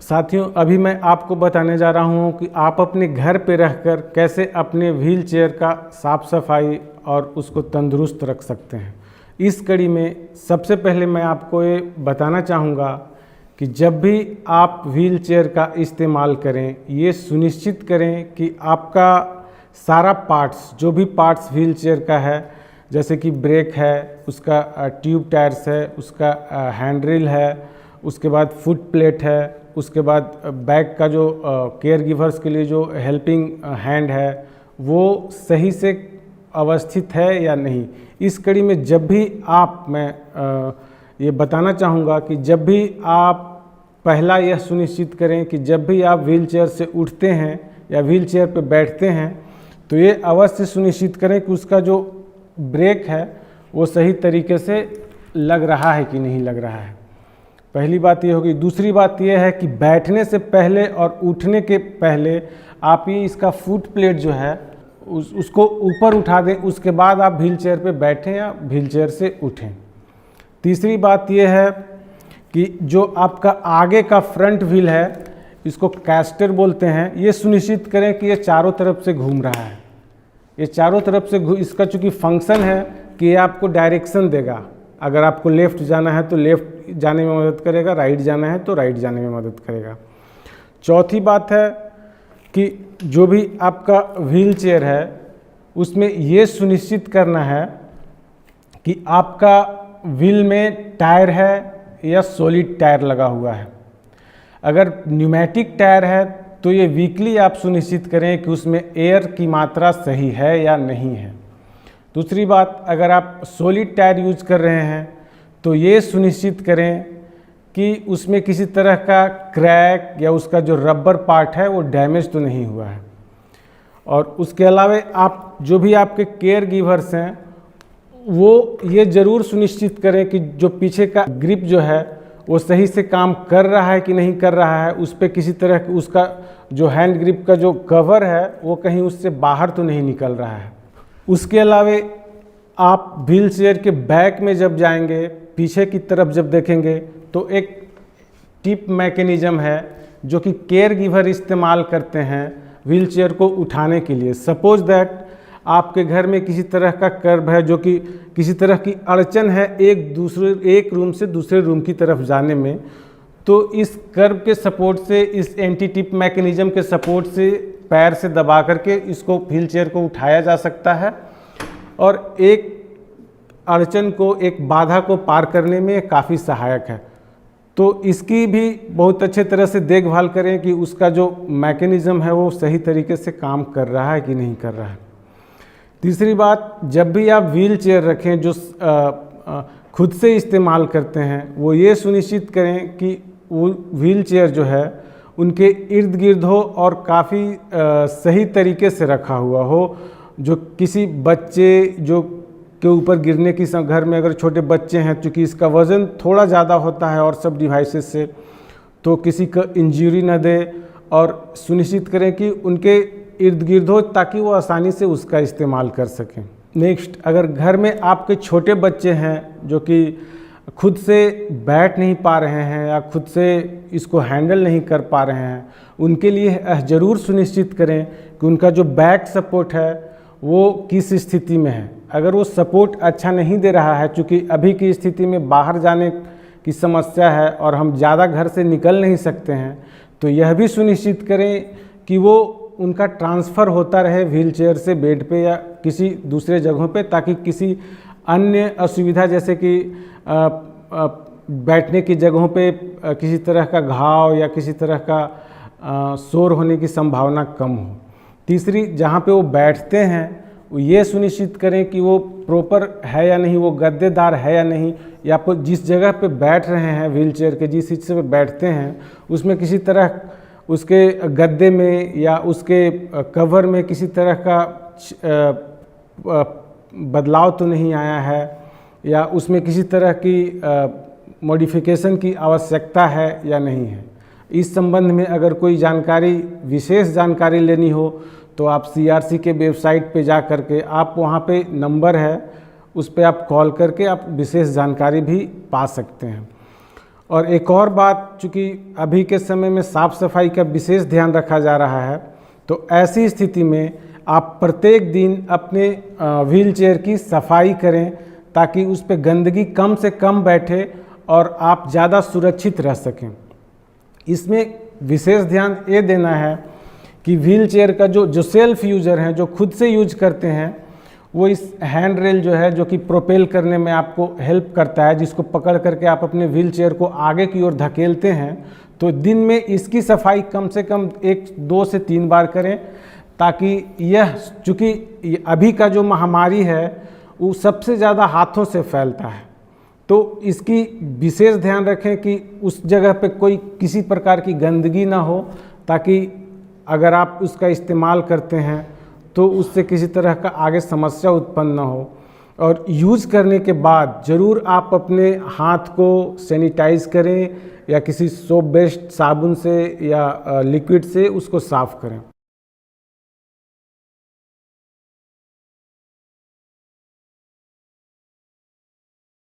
साथियों, अभी मैं आपको बताने जा रहा हूँ कि आप अपने घर पे रहकर कैसे अपने व्हील चेयर का साफ़ सफाई और उसको तंदुरुस्त रख सकते हैं। इस कड़ी में सबसे पहले मैं आपको ये बताना चाहूँगा कि जब भी आप व्हील चेयर का इस्तेमाल करें, ये सुनिश्चित करें कि आपका सारा पार्ट्स, जो भी पार्ट्स व्हील चेयर का है, जैसे कि ब्रेक है, उसका ट्यूब टायर्स है, उसका हैंडरिल है, उसके बाद फुट प्लेट है, उसके बाद बैक का जो केयर गिवर्स के लिए जो हेल्पिंग हैंड है, वो सही से अवस्थित है या नहीं। इस कड़ी में जब भी मैं ये बताना चाहूँगा कि जब भी आप पहला यह सुनिश्चित करें कि जब भी आप व्हील चेयर से उठते हैं या व्हील चेयर पर बैठते हैं तो ये अवश्य सुनिश्चित करें कि उसका जो ब्रेक है वो सही तरीके से लग रहा है कि नहीं लग रहा है। पहली बात ये होगी। दूसरी बात ये है कि बैठने से पहले और उठने के पहले आप ये इसका फुट प्लेट जो है उसको ऊपर उठा दें, उसके बाद आप व्हील चेयर पे बैठें या व्हील चेयर से उठें। तीसरी बात ये है कि जो आपका आगे का फ्रंट व्हील है, इसको कैस्टर बोलते हैं, ये सुनिश्चित करें कि ये चारों तरफ से घूम रहा है। ये चारों तरफ से इसका चूँकि फंक्शन है कि ये आपको डायरेक्शन देगा। अगर आपको लेफ़्ट जाना है तो लेफ़्ट जाने में मदद करेगा, राइट जाना है तो राइट जाने में मदद करेगा। चौथी बात है कि जो भी आपका व्हील चेयर है उसमें ये सुनिश्चित करना है कि आपका व्हील में टायर है या सॉलिड टायर लगा हुआ है। अगर न्यूमेटिक टायर है तो ये वीकली आप सुनिश्चित करें कि उसमें एयर की मात्रा सही है या नहीं है। दूसरी बात, अगर आप सॉलिड टायर यूज कर रहे हैं तो ये सुनिश्चित करें कि उसमें किसी तरह का क्रैक या उसका जो रबर पार्ट है वो डैमेज तो नहीं हुआ है। और उसके अलावा आप जो भी आपके केयर गिवर्स हैं वो ये ज़रूर सुनिश्चित करें कि जो पीछे का ग्रिप जो है वो सही से काम कर रहा है कि नहीं कर रहा है। उस पर किसी तरह की उसका जो हैंड ग्रिप का जो कवर है वो कहीं उससे बाहर तो नहीं निकल रहा है। उसके अलावा आप व्हील चेयर के बैक में जब जाएंगे, पीछे की तरफ जब देखेंगे तो एक टिप मैकेनिज़्म है जो कि केयर गिवर इस्तेमाल करते हैं व्हील चेयर को उठाने के लिए। सपोज दैट आपके घर में किसी तरह का कर्व है, जो कि किसी तरह की अड़चन है एक रूम से दूसरे रूम की तरफ जाने में, तो इस कर्व के सपोर्ट से, इस एंटी टिप मैकेनिज़्म के सपोर्ट से पैर से दबा करके इसको व्हील चेयर को उठाया जा सकता है और एक अड़चन को, एक बाधा को पार करने में काफ़ी सहायक है। तो इसकी भी बहुत अच्छे तरह से देखभाल करें कि उसका जो मैकेनिज़्म है वो सही तरीके से काम कर रहा है कि नहीं कर रहा है। तीसरी बात, जब भी आप व्हील चेयर रखें जो खुद से इस्तेमाल करते हैं, वो ये सुनिश्चित करें कि वो व्हील चेयर जो है उनके इर्द गिर्द हो और काफ़ी सही तरीके से रखा हुआ हो। जो किसी बच्चे जो के ऊपर गिरने की, घर में अगर छोटे बच्चे हैं, चूँकि इसका वज़न थोड़ा ज़्यादा होता है और सब डिवाइसेस से, तो किसी का इंजरी न दे और सुनिश्चित करें कि उनके इर्द गिर्द हो ताकि वो आसानी से उसका इस्तेमाल कर सकें। नेक्स्ट, अगर घर में आपके छोटे बच्चे हैं जो कि खुद से बैठ नहीं पा रहे हैं या खुद से इसको हैंडल नहीं कर पा रहे हैं, उनके लिए ज़रूर सुनिश्चित करें कि उनका जो बैक सपोर्ट है वो किस स्थिति में है। अगर वो सपोर्ट अच्छा नहीं दे रहा है, चूँकि अभी की स्थिति में बाहर जाने की समस्या है और हम ज़्यादा घर से निकल नहीं सकते हैं, तो यह भी सुनिश्चित करें कि वो उनका ट्रांसफ़र होता रहे व्हील चेयर से बेड पे या किसी दूसरे जगहों पे, ताकि किसी अन्य असुविधा जैसे कि बैठने की जगहों पे किसी तरह का घाव या किसी तरह का शोर होने की संभावना कम हो। तीसरी, जहाँ पे वो बैठते हैं वो ये सुनिश्चित करें कि वो प्रॉपर है या नहीं, वो गद्देदार है या नहीं, या आपको जिस जगह पे बैठ रहे हैं व्हील चेयर के, जिस हिस्से पे बैठते हैं उसमें किसी तरह उसके गद्दे में या उसके कवर में किसी तरह का बदलाव तो नहीं आया है या उसमें किसी तरह की मॉडिफिकेशन की आवश्यकता है या नहीं है। इस संबंध में अगर कोई जानकारी, विशेष जानकारी लेनी हो तो आप CRC के वेबसाइट पे जा करके, आप वहाँ पे नंबर है उस पर आप कॉल करके आप विशेष जानकारी भी पा सकते हैं। और एक और बात, चूँकि अभी के समय में साफ़ सफाई का विशेष ध्यान रखा जा रहा है, तो ऐसी स्थिति में आप प्रत्येक दिन अपने व्हील चेयर की सफाई करें ताकि उस पर गंदगी कम से कम बैठे और आप ज़्यादा सुरक्षित रह सकें। इसमें विशेष ध्यान ये देना है कि व्हील चेयर का जो सेल्फ यूज़र हैं, जो खुद से यूज करते हैं, वो इस हैंड रेल जो है, जो कि प्रोपेल करने में आपको हेल्प करता है, जिसको पकड़ करके आप अपने व्हील चेयर को आगे की ओर धकेलते हैं, तो दिन में इसकी सफाई कम से कम 1-2 से 3 बार करें, ताकि यह, चूँकि अभी का जो महामारी है वो सबसे ज़्यादा हाथों से फैलता है, तो इसकी विशेष ध्यान रखें कि उस जगह पे कोई किसी प्रकार की गंदगी ना हो, ताकि अगर आप उसका इस्तेमाल करते हैं तो उससे किसी तरह का आगे समस्या उत्पन्न ना हो। और यूज़ करने के बाद ज़रूर आप अपने हाथ को सैनिटाइज करें या किसी सोप बेस्ड साबुन से या लिक्विड से उसको साफ़ करें।